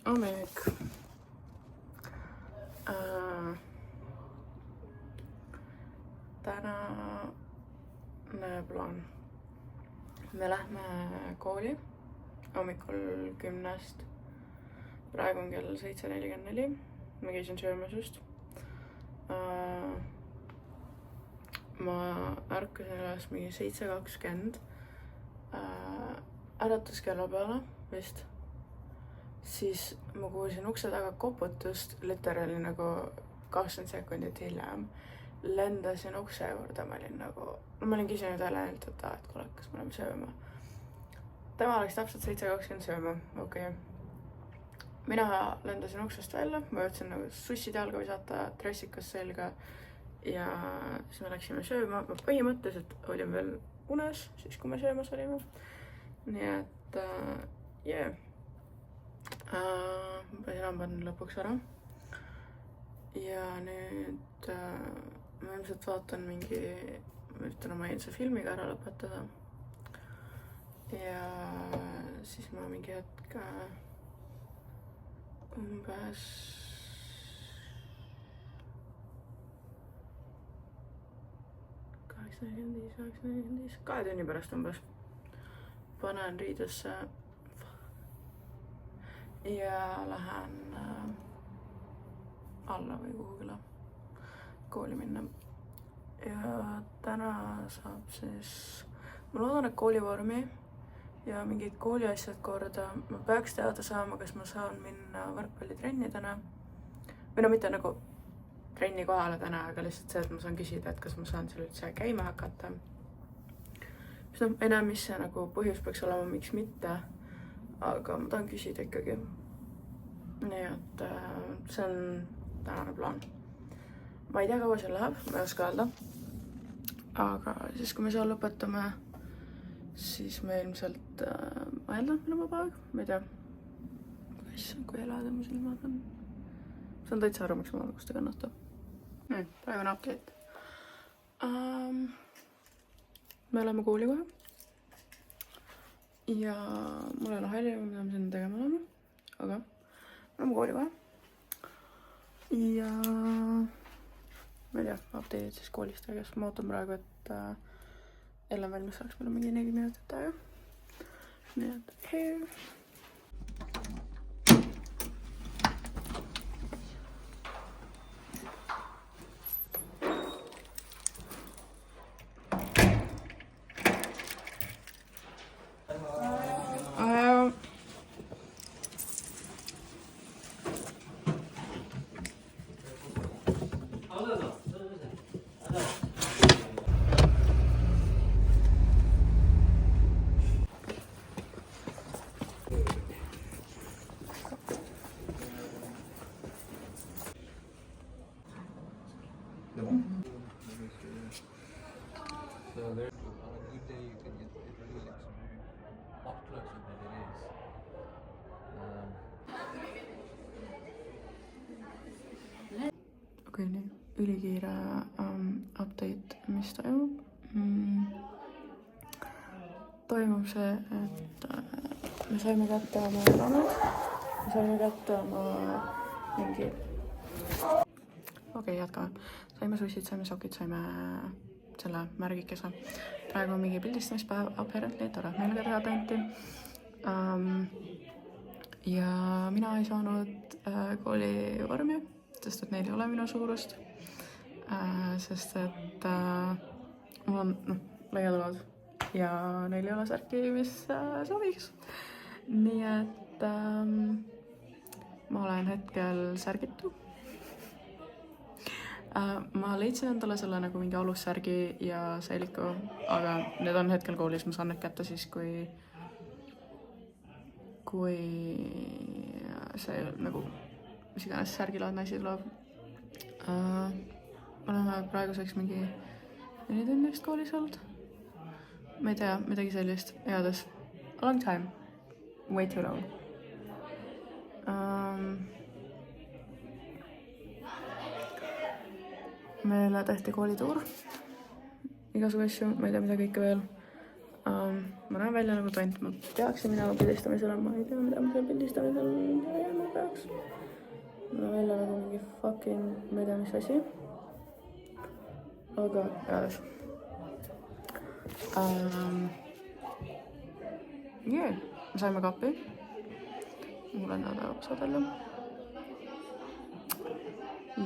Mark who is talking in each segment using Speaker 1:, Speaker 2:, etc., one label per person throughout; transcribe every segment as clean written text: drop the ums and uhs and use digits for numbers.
Speaker 1: hommik. Tänane plaan. Me lähme kooli hommikul 10-st. Praegu on kell 7:44. Ma käisin söömas just. Ma ärkasin üles mingi 7:20. Äratuskella peale vist. Siis ma kuulsin ukse taga koputust, literaali nagu 20 sekundit hiljem. Lendasin ukse juurde, ma olin küsinud Helenilt, et kuule, kas me oleme sööma. Tema läks täpselt 7:20 sööma, okei. Mina lendasin uksest välja, ma jõudsin nagu sussid jalga visata, dressikas selga ja siis me läksime sööma. Ma põhimõtteliselt olin veel unes, siis kui me söömas olime. Nii et ma pesin hambad lõpuks ära. Ja nüüd ma ilmselt vaatan ma üritan oma eilse filmiga ära lõpetada. Ja siis ma mingi hetk umbes 8:45, 2 tunni pärast umbes panen riidesse ja lähen alla või kuhugile kooli minna. Ja täna saab siis, ma loodan, et koolivormi ja mingid kooliasjad korda. Ma peaks teada saama, kas ma saan minna võrkpallitrenni täna. Või no mitte nagu trenni kohale täna, aga lihtsalt see, et ma saan küsida, et kas ma saan seal üldse käima hakata. Mis enam, mis see nagu põhjus peaks olema, miks mitte. Aga ma tahan küsida ikkagi. Nii et see on tänane plaan. Ma ei tea, kaua see läheb, ma ei oska öelda. Aga siis, kui me seal lõpetame, siis me ilmselt ma eeldan, meil on vaba aeg. Ma ei tea, kui elada mu silmad on. See on täitsa aru, miks ma valgust ei kannata. Praegu on update. Me oleme kooli kohe. Ja mul ei ole halli, mida me sinna tegema oleme. Aga me oleme kooli kohe. Ja ma ei tea, update'id siis koolist ägest. Ma ootan praegu, et Ellen valmis saaks meil mingi 4 minutit aega. Nii et hei.
Speaker 2: So there, on a good day, you can it really looks up closer than it is.
Speaker 1: Okei, nii ülikiire update, mis toimub. Toimub see, et me saime kätte oma raamed. Me saime kätte oma mingi... Okei, jätkame. Saime sussid, saime sokid, saime selle märgikese. Praegu on mingi pildistamispäev, apparently, tore meelega teha tanti. Ja mina ei saanud kooli vormi, sest et neil ei ole minu suurust. Sest et mul on laiad ja neil ei ole särki, mis sobiks. Nii et ma olen hetkel särgitu. Ma leidsin endale selle nagu mingi alussärgi ja seeliku, aga need on hetkel koolis, ma saan need kätte siis, kui see nagu mis iganes särgilaadne asi tuleb. Oleme praeguseks mingi 4 tunnist koolis olnud. Ma ei tea, midagi sellist. Igatahes, a long time. Way too long. Meile tehti koolituur. Igasugu asju, ma ei tea, mida kõike veel. ma näen välja nagu tont, ma peaksin minema pildistamisele, ma ei tea, mida ma seal pildistamisel tegema peaks. Ma näen välja nagu mingi fucking, ma ei tea, mis asi. Aga jääs. Yeah, me saime kapi. Mul on nädal oksad välja.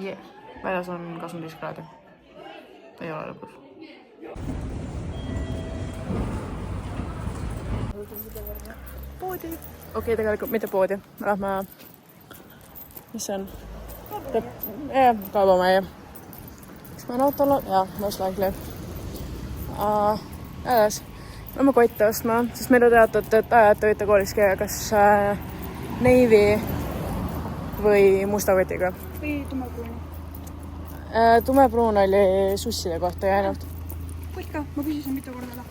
Speaker 1: Yeah, väljas on 25 kraadi. Ei ole lõpus. Poodi. Okei, tegelikult mitte poodi. Lähme, mis see on? Kaubamajja. Kas ma olen autolla? Jaa, most likely. Edasi. Lähme kotte ostma, sest meile teatud, et ajad võite koolis käia kas navy või musta kotiga.
Speaker 3: Või tumepruuni.
Speaker 1: Tumepruun oli susside kohta jäänud.
Speaker 3: Kott ka, ma küsisin mitu korda ära.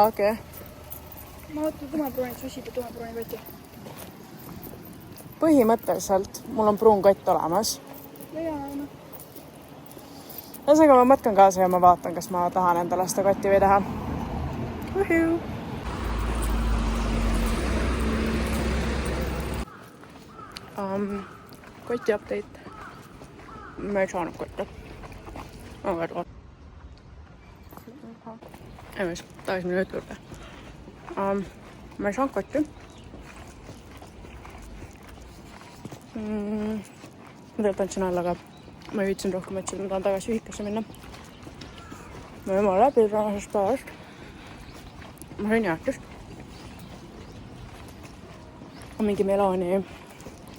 Speaker 1: Okei.
Speaker 3: Ma ootan tumepruunid sussid ja tumepruuni koti.
Speaker 1: Põhimõtteliselt mul on pruun kott olemas.
Speaker 3: Ja noh.
Speaker 1: Ühesõnaga ma mõtkan kaasa ja ma vaatan, kas ma tahan endale seda kotti või teha. Uhiu! Koti update. Ma ei saanud kotti. Ma väga toon. Emes, tagasi minu jutu juurde. Ma ei saanud kotti. Ma tegelikult andsin alla, aga ma ei viitsin rohkem otsida, ma tahan tagasi ühikasse minna. Ma ema läbi tänasest päevast. Ma sain jäätust. On mingi melaani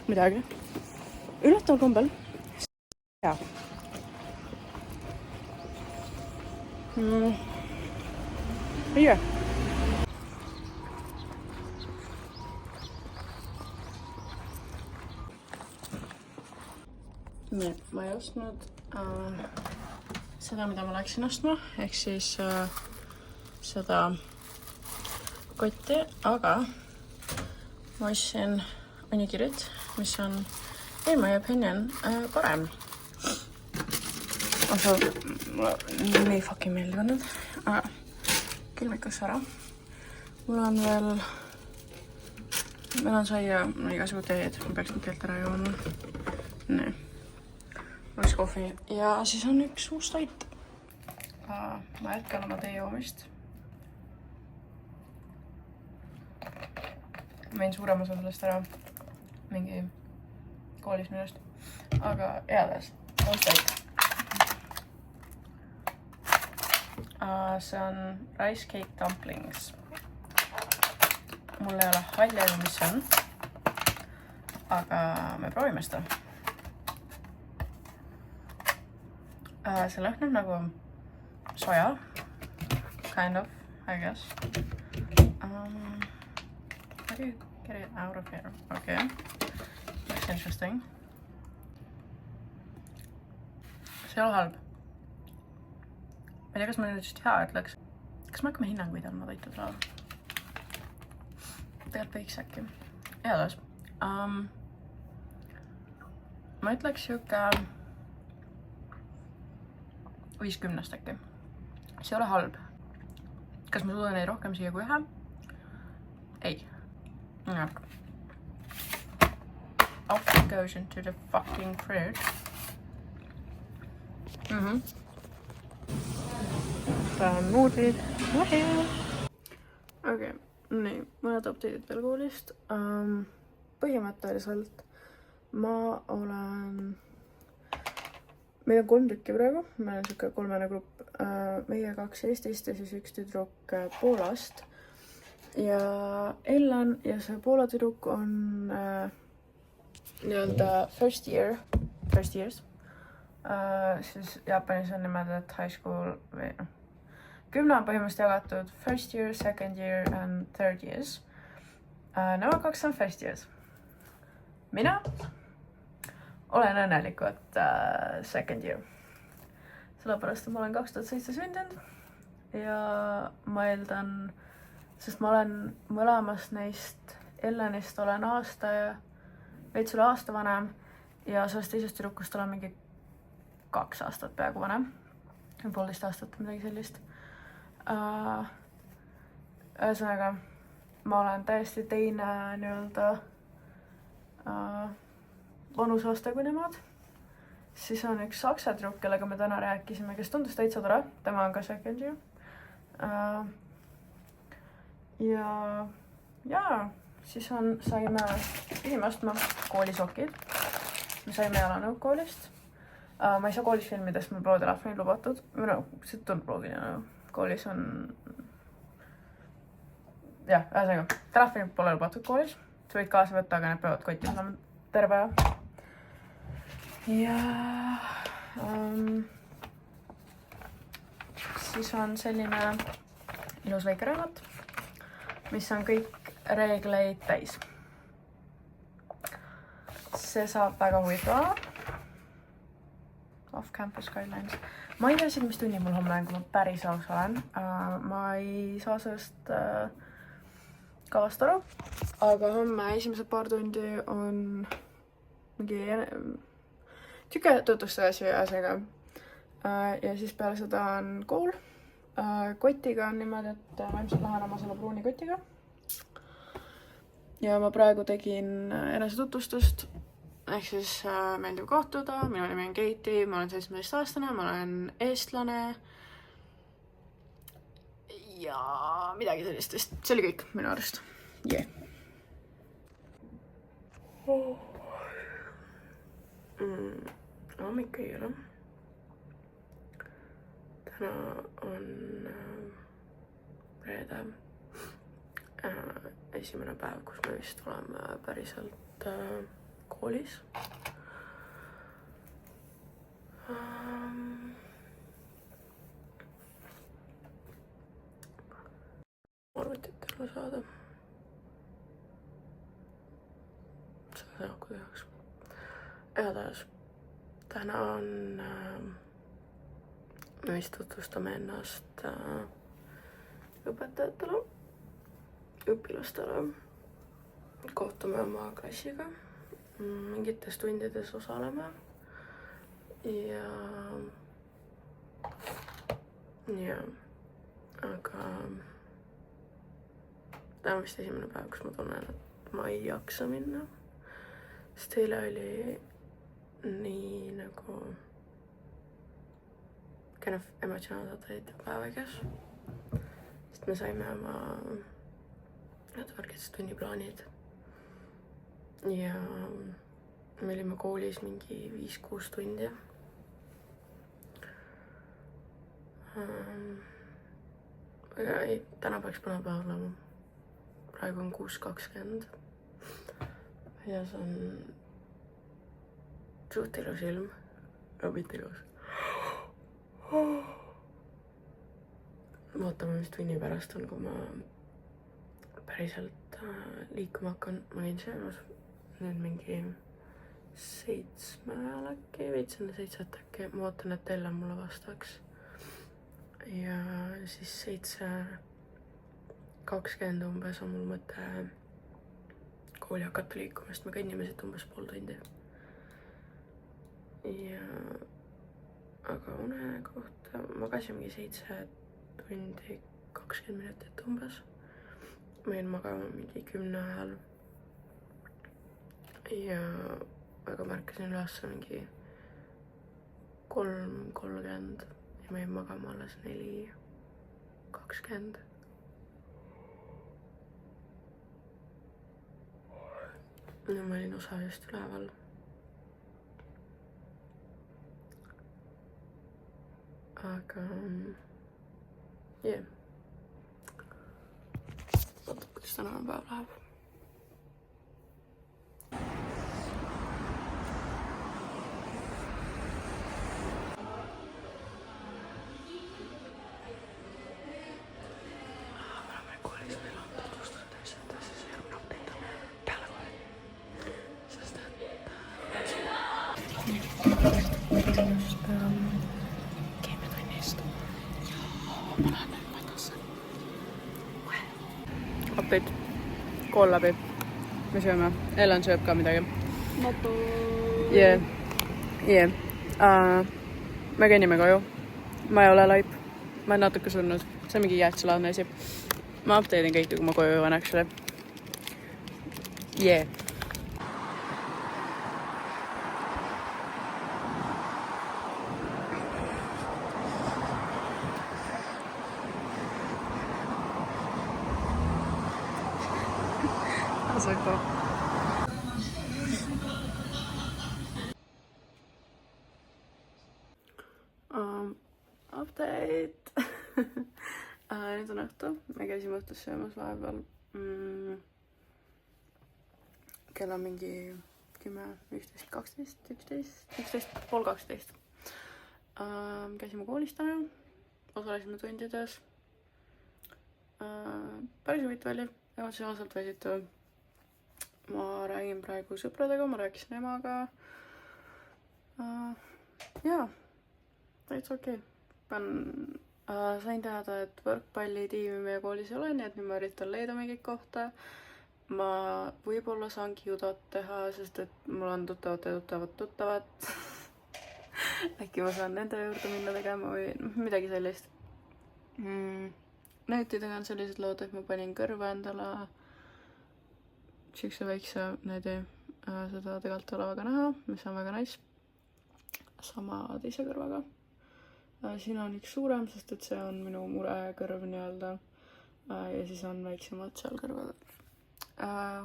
Speaker 1: midagi. Üllatav kombel. Hea. Õige. Nii, ma ei ostnud seda, mida ma läksin ostma, ehk siis seda kotti, aga ma ostsin onigirit, mis on in my opinion parem. Also, mulle nii fucking meeldivad need. Külmikas ära. Mul on veel, meil on saia igasugu teed, ma peaks nüüd teelt ära jooma. Nii. Üks kohvi ja siis on üks uus toit. Ma jätkan oma tee joomist. Ma jäin suurem osa sellest ära mingi koolis minust. Aga heades, uus toit. See on rice cake dumplings. Mul ei ole halja, mis see on. Aga me proovime seda. See lõhnab nagu soja, kind of, I guess. How do you get it out of here? Okay, that's interesting. See ei ole halb. Ma ei tea, kas ma nüüd just hea ütleks. Kas me hakkame hinnanguid andma toitu praegu? Tegelikult võiks äkki. Heades. Ma ütleks siuke 50 äkki. See ei ole halb. Kas ma suudan neid rohkem siia kui ühe? Ei. Off it goes into the fucking fridge. Seda on nuudlid. Okei, nii. Mõned update'id veel koolist. Põhimõtteliselt ma olen... Meil on 3 tükki praegu, meil on siuke 3 grupp, meie 2 Eestist ja siis üks tüdruk Poolast. Ja Ellan ja see Poola tüdruk on nii-öelda first years. Siis Jaapanis on niimoodi, et high school või noh, 10 on põhimõtteliselt jagatud first year, second year and third years. Nemad 2 on first years. Mina olen õnnelikult second year. Sellepärast, et ma olen 2007 sündinud ja ma eeldan, sest ma olen mõlemast neist Ellenist olen aasta ja veits üle aasta vanem ja sellest teisest tüdrukust olen mingi 2 aastat peaaegu vanem. 1,5 aastat, midagi sellist. ühesõnaga, ma olen täiesti teine nii-öelda vanuseaste kui nemad. Siis on üks saksa tüdruk, kellega me täna rääkisime, kes tundus täitsa tore, tema on ka second year. Ja siis pidime ostma koolisokid. Me saime jalanõu koolist. Ma ei saa koolis filmidest, mul pole telefoni lubatud. See tundub loogiline. Koolis on... Jah, ühesõnaga, telefoni pole lubatud koolis. Sa võid kaasa võtta, aga need peavad kotti olema terve aja. Ja siis on selline ilus väike raamat, mis on kõik reegleid täis. See saab väga huvitava. Off-campus guidelines. Ma ei tea isegi, mis tunni mul homme on, kui ma päris aus olen. Ma ei saa sellest kavast aru. Aga homme esimesed paar tundi on mingi tüke tutvustuse asjaga. Ja siis peale seda on kool. Kotiga on niimoodi, et ma ilmselt lähen oma selle pruuni kotiga. Ja ma praegu tegin enesetutvustust. Ehk siis meeldib kohtuda, minu nimi on Keiti, ma olen 17-aastane, ma olen eestlane. Ja midagi sellistest. See oli kõik minu arust. Yeah. Hommik ei ole. Täna on reede. Esimene päev, kus me vist oleme päriselt koolis. Arvutit ei ole saada. Seda näoku tehaks. Igatahes täna on me vist tutvustame ennast õpetajatele, õpilastele. Kohtume oma klassiga, mingites tundides osaleme ja aga täna vist esimene päev, kus ma tunnen, et ma ei jaksa minna, sest eile oli nii nagu kind of emotsionaalselt õieti päevages, sest me saime oma värkidest tunniplaanid ja me olime koolis mingi 5-6 tundi. Ei, täna peaks mõne päev olema. Praegu on 6:20 ja see on suht ilus ilm, aga mitte ilus. Vaatame, mis tunni pärast on, kui ma päriselt liikuma hakkan. Ma käin söömas nüüd mingi 7 äkki, veits enne 7 äkki. Ma ootan, et Ellen mulle vastaks. Ja siis 7:20 umbes on mul mõte kooli hakata liikuma, sest me kõnnime siit umbes pool tundi. Ja aga une kohta magasin mingi 7 tundi 20 minutit umbes. Ma jäin magama mingi 10 ajal. Ja aga märkasin üles mingi 3:30 ja ma jäin magama alles 4:20. Ja ma olin osa just üleval. Aga yeah. Vaata, kuidas tänane päev läheb. keemiatunnist. Ja ma lähen nüüd Matasse. Apid, kool läbi. Me sööme. Ellen sööb ka midagi.
Speaker 3: Mato. Me kõnnime koju. Ma ei ole laip. Ma olen natuke surnud. See on mingi jäätselaadne asi.
Speaker 1: ma update'in kõike, kui ma koju jõuan, actually. Yeah. That's so cool. Update. Nüüd on õhtu, me käisime õhtus söömas vahepeal. Kell on mingi 10, 11, 12, 11, 11, pool 12. Käisime koolis täna, osalesime tundides. Päris huvitav oli, emotsionaalselt väsitu. Ma räägin praegu sõpradega, ma rääkisin emaga. Jaa, täitsa okei. Sain teada, et võrkpallitiimi meie koolis ei ole, nii et nüüd ma üritan leida mingit kohta. Ma võib-olla saangi judot teha, sest et mul on tuttavad. Äkki ma saan nende juurde minna tegema või midagi sellist. Nöötidega on sellised lood, et ma panin kõrva endale siukse väikse näide. Seda tegelikult ei ole väga näha, mis on väga nice. Sama teise kõrvaga. Siin on üks suurem, sest et see on minu murekõrv nii-öelda. Ja siis on väiksemad seal kõrvad.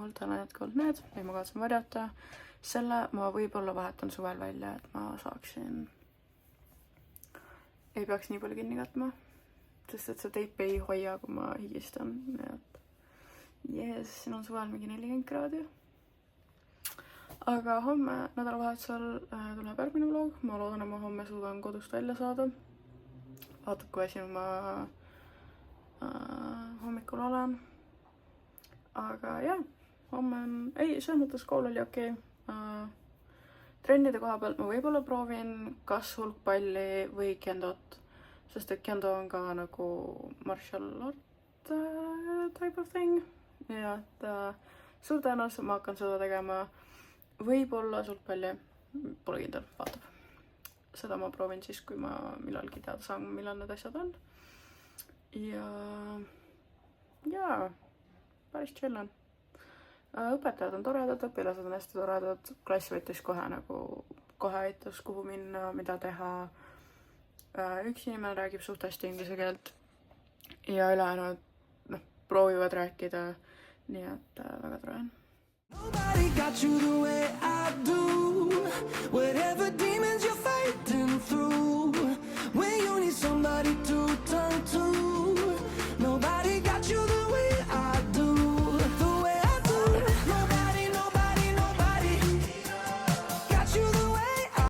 Speaker 1: Hulltal on jätkuvalt need, neid ma kavatsen varjata. Selle ma võib-olla vahetan suvel välja, et ma saaksin... Ei peaks nii palju kinni katma. Sest et see teip ei hoia, kui ma higistan. Jees, siin on suvel mingi 40 kraadi. Aga homme nädalavahetusel tuleb järgmine vlog. Ma loodan, et ma homme suudan kodust välja saada. Vaatab, kui väsinud ma hommikul olen. Aga jah, homme on... Ei, selles mõttes kool oli okei. Trennide koha pealt ma võib-olla proovin kas hulkpalli või kendot. Sest et kendo on ka nagu martial art type of thing. Ja et suur tõenäoliselt ma hakkan seda tegema. Võib-olla sulgpalli, pole kindel, vaatab. Seda ma proovin siis, kui ma millalgi teada saan, millal need asjad on. Ja päris chill on. Õpetajad on toredad, õpilased on hästi toredad. Klass võttis kohe aitas, kuhu minna, mida teha. Üks inimene räägib suht hästi inglise keelt. Ja ülejäänud proovivad rääkida. Nii et väga tore on. Nobody got you the way